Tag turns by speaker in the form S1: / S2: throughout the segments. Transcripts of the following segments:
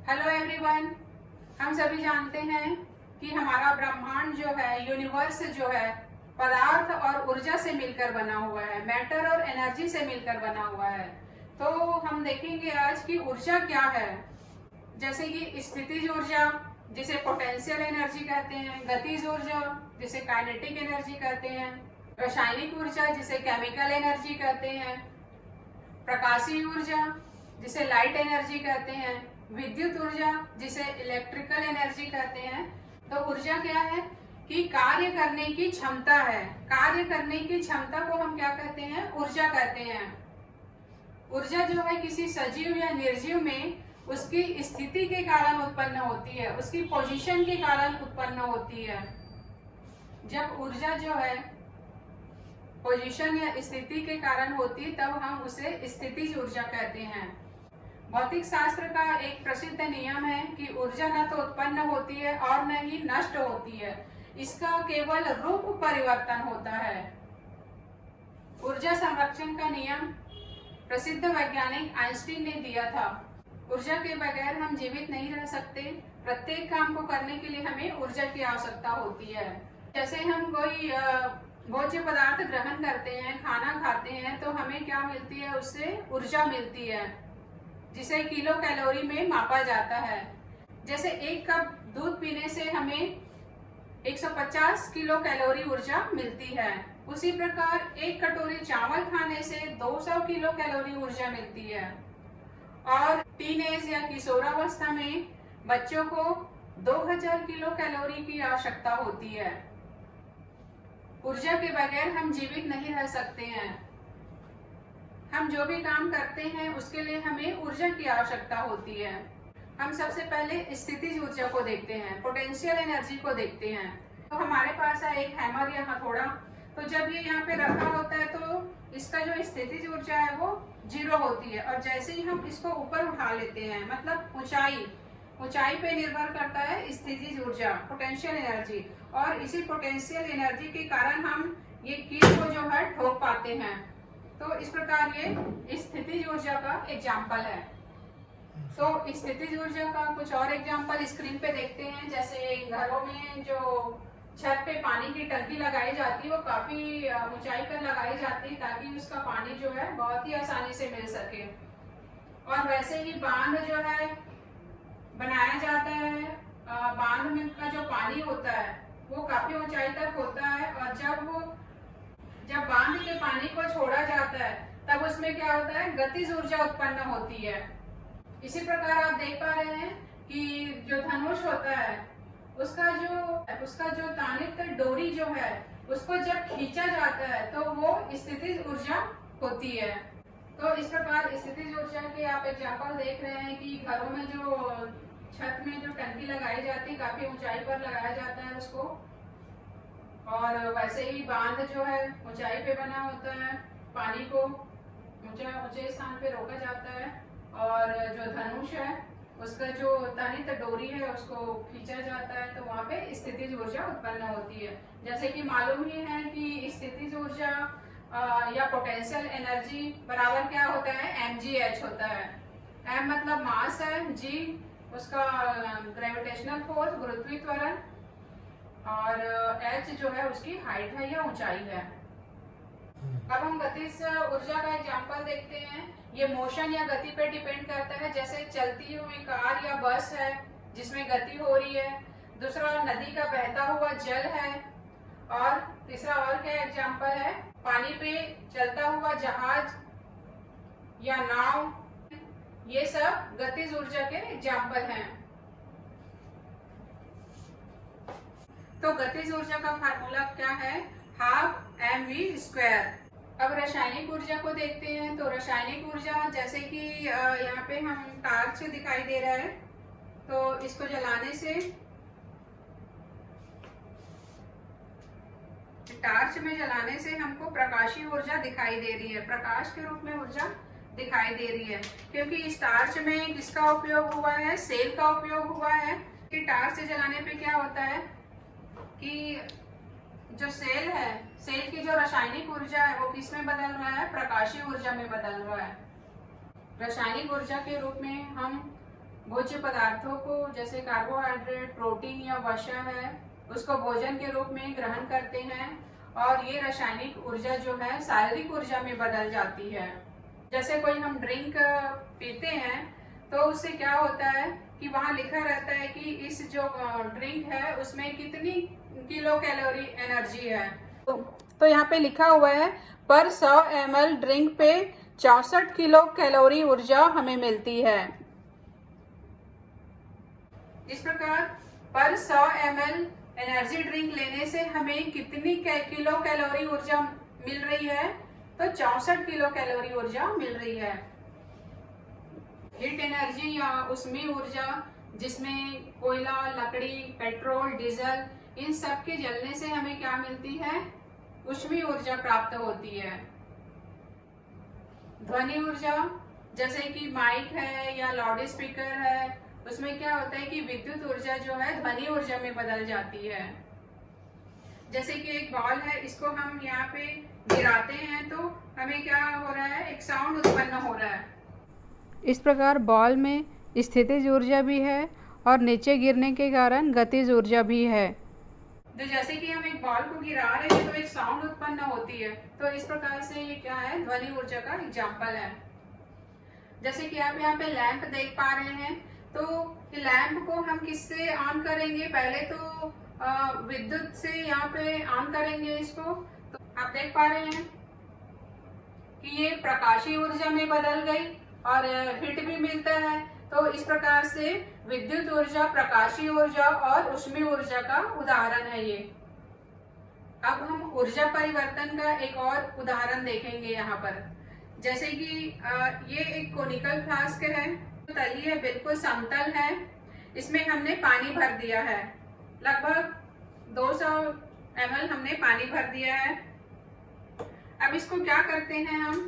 S1: Hello everyone. हम सभी जानते हैं कि हमारा ब्रह्मांड जो है, यूनिवर्स जो है, पदार्थ और ऊर्जा से मिलकर बना हुआ है, मैटर और एनर्जी से मिलकर बना हुआ है। तो हम देखेंगे आज की ऊर्जा क्या है। जैसे कि स्थितिज ऊर्जा, जिसे पोटेंशियल एनर्जी कहते हैं, गतिज ऊर्जा जिसे काइनेटिक एनर्जी कहते हैं, रासायनिक ऊर्जा जिसे केमिकल एनर्जी कहते हैं, प्रकाशीय ऊर्जा जिसे लाइट एनर्जी कहते हैं, विद्युत ऊर्जा जिसे इलेक्ट्रिकल एनर्जी कहते हैं। तो ऊर्जा क्या है कि कार्य करने की क्षमता है। कार्य करने की क्षमता को हम क्या कहते हैं? ऊर्जा कहते हैं। ऊर्जा जो है किसी सजीव या निर्जीव में उसकी स्थिति के कारण उत्पन्न होती है, उसकी पोजीशन के कारण उत्पन्न होती है। जब ऊर्जा जो है पोजीशन या स्थिति के कारण होती, तब हम उसे स्थितिज ऊर्जा कहते हैं। भौतिक शास्त्र का एक प्रसिद्ध नियम है कि ऊर्जा न तो उत्पन्न होती है और न ही नष्ट होती है, इसका केवल रूप परिवर्तन होता है। ऊर्जा संरक्षण का नियम प्रसिद्ध वैज्ञानिक आइंस्टीन ने दिया था। ऊर्जा के बगैर हम जीवित नहीं रह सकते। प्रत्येक काम को करने के लिए हमें ऊर्जा की आवश्यकता होती है। जैसे हम कोई भोज्य पदार्थ ग्रहण करते हैं, खाना खाते हैं, तो हमें क्या मिलती है? उससे ऊर्जा मिलती है, जिसे किलो कैलोरी में मापा जाता है। जैसे एक कप दूध पीने से हमें 150 किलो कैलोरी ऊर्जा मिलती है, उसी प्रकार एक कटोरी चावल खाने से 200 किलो कैलोरी ऊर्जा मिलती है। और टीनेज या किशोरावस्था में बच्चों को 2000 किलो कैलोरी की आवश्यकता होती है। ऊर्जा के बगैर हम जीवित नहीं रह सकते हैं। हम जो भी काम करते हैं उसके लिए हमें ऊर्जा की आवश्यकता होती है। हम सबसे पहले स्थितिज ऊर्जा को देखते हैं, पोटेंशियल एनर्जी को देखते हैं। तो हमारे पास है एक हैमर या हथौड़ा। तो जब ये यहाँ पे रखा होता है तो इसका जो स्थितिज ऊर्जा है वो 0 होती है, और जैसे ही हम इसको ऊपर उठा लेते हैं, मतलब ऊंचाई पे निर्भर करता है स्थितिज ऊर्जा, पोटेंशियल एनर्जी। और इसी पोटेंशियल एनर्जी के कारण हम ये कील को जो है ठोक पाते हैं। तो इस प्रकार ये स्थितिज ऊर्जा का एग्जाम्पल है। तो स्थितिज ऊर्जा का कुछ और एग्जाम्पल स्क्रीन पे देखते हैं। जैसे घरों में जो छत पे पानी की टंकी लगाई जाती है, वो काफी ऊंचाई पर लगाई जाती है ताकि उसका पानी जो है बहुत ही आसानी से मिल सके। और वैसे ही बांध जो है बनाया जाता है। बांध में का जो पानी होता है वो काफी ऊंचाई तक होता है, और जब बांध के पानी को छोड़ा जाता है तब उसमें क्या होता है? गतिज ऊर्जा उत्पन्न होती है। इसी प्रकार आप देख पा रहे हैं कि जो धनुष होता है उसका जो तानित डोरी जो है उसको जब खींचा जाता है तो वो स्थितिज ऊर्जा होती है। तो इस प्रकार स्थितिज ऊर्जा के आप एग्जाम्पल देख रहे हैं कि घरों में जो छत में जो टंकी लगाई जाती है, काफी ऊंचाई पर लगाया जाता है उसको। और वैसे ही बांध जो है ऊंचाई पे बना होता है, पानी को ऊंचे स्थान पे रोका जाता है। और जो धनुष है उसका जो तनित डोरी है उसको खींचा जाता है, तो वहाँ पे स्थितिज ऊर्जा उत्पन्न होती है। जैसे कि मालूम ही है कि स्थितिज ऊर्जा या पोटेंशियल एनर्जी बराबर क्या होता है? mgh होता है। m मतलब मास है, g उसका ग्रेविटेशनल फोर्स, गुरुत्वीय त्वरण, और h जो है उसकी हाइट है या ऊंचाई है। अब हम गतिज ऊर्जा का एग्जांपल देखते हैं। ये मोशन या गति पे डिपेंड करता है। जैसे चलती हुई कार या बस है जिसमें गति हो रही है। दूसरा नदी का बहता हुआ जल है। और तीसरा और क्या एग्जांपल है? पानी पे चलता हुआ जहाज या नाव। ये सब गतिज ऊर्जा के एग्जांपल हैं। तो गतिज ऊर्जा का फार्मूला क्या है? 12mv²। अब रासायनिक ऊर्जा को देखते हैं। तो रासायनिक ऊर्जा, जैसे कि यहाँ पे हम टार्च दिखाई दे रहा है, तो इसको जलाने से टार्च में जलाने से हमको प्रकाशीय ऊर्जा दिखाई दे रही है, प्रकाश के रूप में ऊर्जा दिखाई दे रही है। क्योंकि इस टार्च में किसका उपयोग हुआ है? सेल का उपयोग हुआ है। कि टार्च से जलाने पे क्या होता है कि जो सेल है, सेल की जो रासायनिक ऊर्जा है वो किस में बदल रहा है? प्रकाशीय ऊर्जा में बदल रहा है। रासायनिक ऊर्जा के रूप में हम भोज्य पदार्थों को जैसे कार्बोहाइड्रेट, प्रोटीन या वसा है उसको भोजन के रूप में ग्रहण करते हैं और ये रासायनिक ऊर्जा जो है शारीरिक ऊर्जा में बदल जाती है। जैसे कोई हम ड्रिंक पीते हैं तो उससे क्या होता है कि वहाँ लिखा रहता है कि इस जो ड्रिंक है उसमें कितनी किलो कैलोरी एनर्जी है। तो यहाँ पे लिखा हुआ है पर 100 ml ड्रिंक पे 64 किलो कैलोरी ऊर्जा हमें मिलती है। इस प्रकार पर 100 ml एनर्जी ड्रिंक लेने से हमें कितनी किलो कैलोरी ऊर्जा मिल रही है? तो 64 किलो कैलोरी ऊर्जा मिल रही है। हीट एनर्जी या ऊष्मीय ऊर्जा जिसमें कोयला, लकड़ी, पेट्रोल, डीजल इन सब के जलने से हमें क्या मिलती है? ऊष्मीय ऊर्जा प्राप्त होती है। ध्वनि ऊर्जा जैसे कि माइक है या लाउड स्पीकर है उसमें क्या होता है कि विद्युत ऊर्जा जो है ध्वनि ऊर्जा में बदल जाती है। जैसे कि एक बॉल है, इसको हम यहाँ पे गिराते हैं तो हमें क्या हो रहा है? एक साउंड उत्पन्न हो रहा है। इस प्रकार बॉल में स्थितिज ऊर्जा भी है और नीचे गिरने के कारण गतिज ऊर्जा भी है। तो जैसे कि हम एक बॉल को गिरा रहे हैं तो एक साउंड उत्पन्न होती है, तो इस प्रकार से ये क्या है? ध्वनि ऊर्जा का एग्जाम्पल है। जैसे कि आप यहाँ पे लैंप देख पा रहे हैं, तो लैंप को हम किससे ऑन करेंगे? पहले तो विद्युत से यहाँ पे ऑन करेंगे इसको। तो आप देख पा रहे हैं कि ये प्रकाशीय ऊर्जा में बदल गई और हीट भी मिलता है। तो इस प्रकार से विद्युत ऊर्जा, प्रकाशीय ऊर्जा और ऊष्मीय ऊर्जा का उदाहरण है ये। अब हम ऊर्जा परिवर्तन का एक और उदाहरण देखेंगे यहाँ पर। जैसे कि ये एक कोनिकल फ्लास्क है, तली है, बिल्कुल समतल है। इसमें हमने पानी भर दिया है, लगभग 200 ml हमने पानी भर दिया है। अब इसको क्या करते हैं हम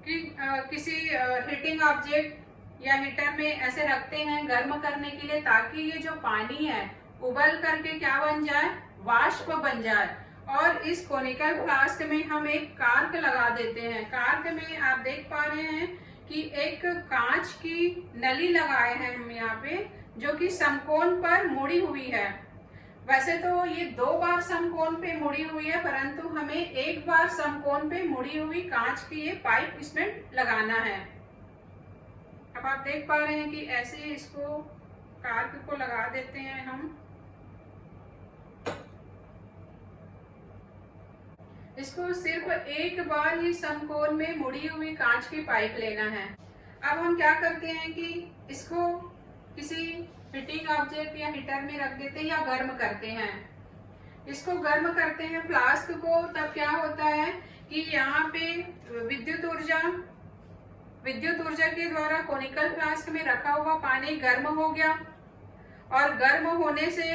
S1: कि किसी हीटिंग ऑब्जेक्ट या हीटर में ऐसे रखते हैं गर्म करने के लिए, ताकि ये जो पानी है उबल करके क्या बन जाए? वाष्प बन जाए। और इस कोनिकल फ्लास्क में हम एक कार्क लगा देते हैं। कार्क में आप देख पा रहे हैं कि एक कांच की नली लगाए हैं हम यहाँ पे, जो कि समकोण पर मुड़ी हुई है। वैसे तो ये 2 बार समकोण पे मुड़ी हुई है, परंतु हमें एक बार समकोण पे मुड़ी हुई कांच की ये पाइप इसमें लगाना है। अब आप देख पा रहे हैं कि ऐसे इसको कार्क को लगा देते हैं हम। इसको सिर्फ एक बार ही समकोण में मुड़ी हुई कांच की पाइप लेना है। अब हम क्या करते हैं कि इसको किसी हीटिंग ऑब्जेक्ट या हीटर में रख देते हैं या गर्म करते हैं। इसको गर्म करते हैं फ्लास्क को, तब क्या होता है कि यहाँ पे विद्युत ऊर्जा के द्वारा कोनिकल फ्लास्क में रखा हुआ पानी गर्म हो गया और गर्म होने से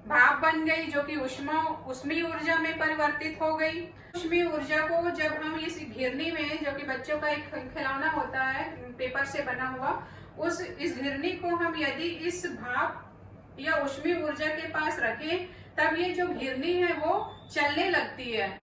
S1: भाप बन गई, जो कि ऊष्मीय ऊर्जा में परिवर्तित हो गई। ऊष्मीय ऊर्जा को जब हम इस घिरनी में, जो कि बच्चों का एक खिलौना होता है पेपर से बना हुआ, इस घिरनी को हम यदि इस भाप या ऊष्मीय ऊर्जा के पास रखें, तब ये जो घिरनी है वो चलने लगती है।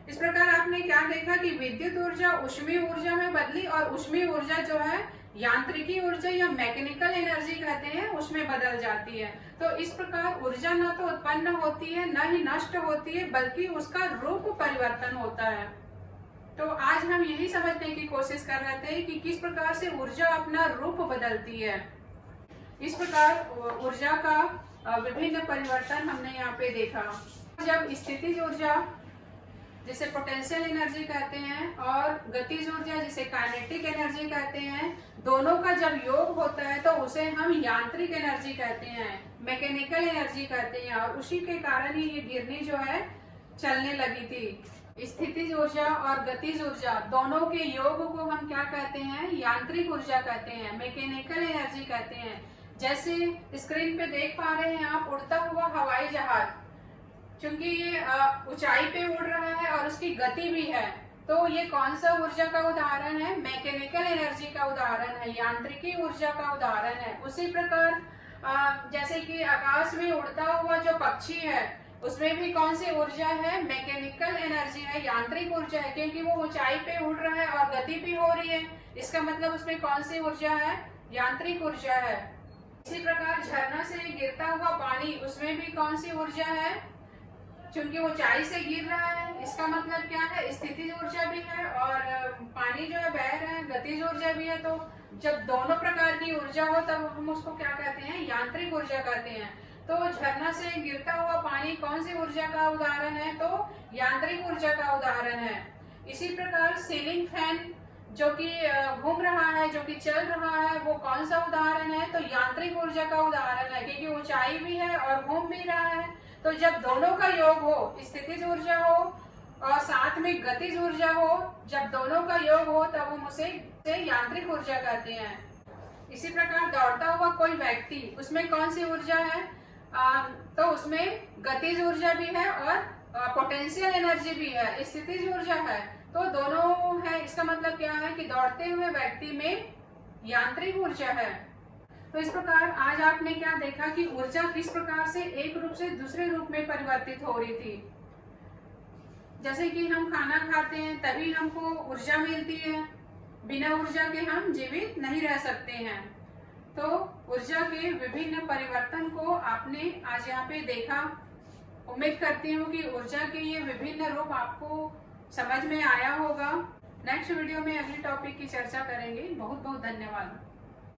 S1: इस प्रकार आपने क्या देखा कि विद्युत ऊर्जा ऊष्मीय ऊर्जा में बदली और ऊष्मीय ऊर्जा जो है यांत्रिकी ऊर्जा या मैकेनिकल एनर्जी कहते हैं उसमें बदल जाती है। तो इस प्रकार ऊर्जा न तो उत्पन्न होती है न ही नष्ट होती है, बल्कि उसका रूप परिवर्तन होता है। तो आज हम यही समझने की कोशिश कर रहे थे कि किस प्रकार से ऊर्जा अपना रूप बदलती है। इस प्रकार ऊर्जा का विभिन्न परिवर्तन हमने यहाँ पे देखा। जब स्थितिज ऊर्जा जिसे पोटेंशियल एनर्जी कहते हैं और गतिज ऊर्जा जिसे काइनेटिक एनर्जी कहते हैं, दोनों का जब योग होता है तो उसे हम यांत्रिक एनर्जी कहते हैं, मैकेनिकल एनर्जी कहते हैं। और उसी के कारण ही ये गिरनी जो है चलने लगी थी। स्थितिज ऊर्जा और गतिज ऊर्जा दोनों के योग को हम क्या कहते हैं? यांत्रिक ऊर्जा कहते हैं, मैकेनिकल एनर्जी कहते हैं। जैसे स्क्रीन पे देख पा रहे हैं आप उड़ता हुआ हवाई जहाज, क्योंकि ये ऊंचाई पे उड़ रहा है और उसकी गति भी है, तो ये कौन सा ऊर्जा का उदाहरण है? मैकेनिकल एनर्जी का उदाहरण है, यांत्रिकी ऊर्जा का उदाहरण है। उसी प्रकार जैसे कि आकाश में उड़ता हुआ जो पक्षी है, उसमें भी कौन सी ऊर्जा है? मैकेनिकल एनर्जी है, यांत्रिक ऊर्जा है, क्योंकि वो ऊंचाई पे उड़ रहा है और गति भी हो रही है। इसका मतलब उसमें कौन सी ऊर्जा है? यांत्रिक ऊर्जा है। इसी प्रकार झरना से गिरता हुआ पानी, उसमें भी कौन सी ऊर्जा है? क्योंकि ऊंचाई से गिर रहा है, इसका मतलब क्या है? स्थितिज ऊर्जा भी है और पानी जो है बह रहा है, गतिज ऊर्जा भी है। तो जब दोनों प्रकार की ऊर्जा हो तब हम उसको क्या कहते हैं? यांत्रिक ऊर्जा कहते हैं। तो झरना से गिरता हुआ पानी कौन सी ऊर्जा का उदाहरण है? तो यांत्रिक ऊर्जा का उदाहरण है। इसी प्रकार सीलिंग फैन जो कि घूम रहा है, जो कि चल रहा है, वो कौन सा उदाहरण है? तो यांत्रिक ऊर्जा का उदाहरण है, क्योंकि ऊंचाई भी है और घूम भी रहा है। तो जब दोनों का योग हो, स्थितिज ऊर्जा हो और साथ में गतिज ऊर्जा हो, जब दोनों का योग हो तब हम उसे यांत्रिक ऊर्जा कहते हैं। इसी प्रकार दौड़ता हुआ कोई व्यक्ति, उसमें कौन सी ऊर्जा है? तो उसमें गतिज ऊर्जा भी है और पोटेंशियल एनर्जी भी है, स्थितिज ऊर्जा है। तो दोनों है। इसका मतलब क्या है कि दौड़ते हुए व्यक्ति में यांत्रिक ऊर्जा है। तो इस प्रकार आज आपने क्या देखा कि ऊर्जा किस प्रकार से एक रूप से दूसरे रूप में परिवर्तित हो रही थी। जैसे कि हम खाना खाते हैं तभी हमको ऊर्जा मिलती है, बिना ऊर्जा के हम जीवित नहीं रह सकते हैं। तो ऊर्जा के विभिन्न परिवर्तन को आपने आज यहाँ पे देखा। उम्मीद करती हूँ कि ऊर्जा के ये विभिन्न रूप आपको समझ में आया होगा। नेक्स्ट वीडियो में अगली टॉपिक की चर्चा करेंगे। बहुत बहुत धन्यवाद।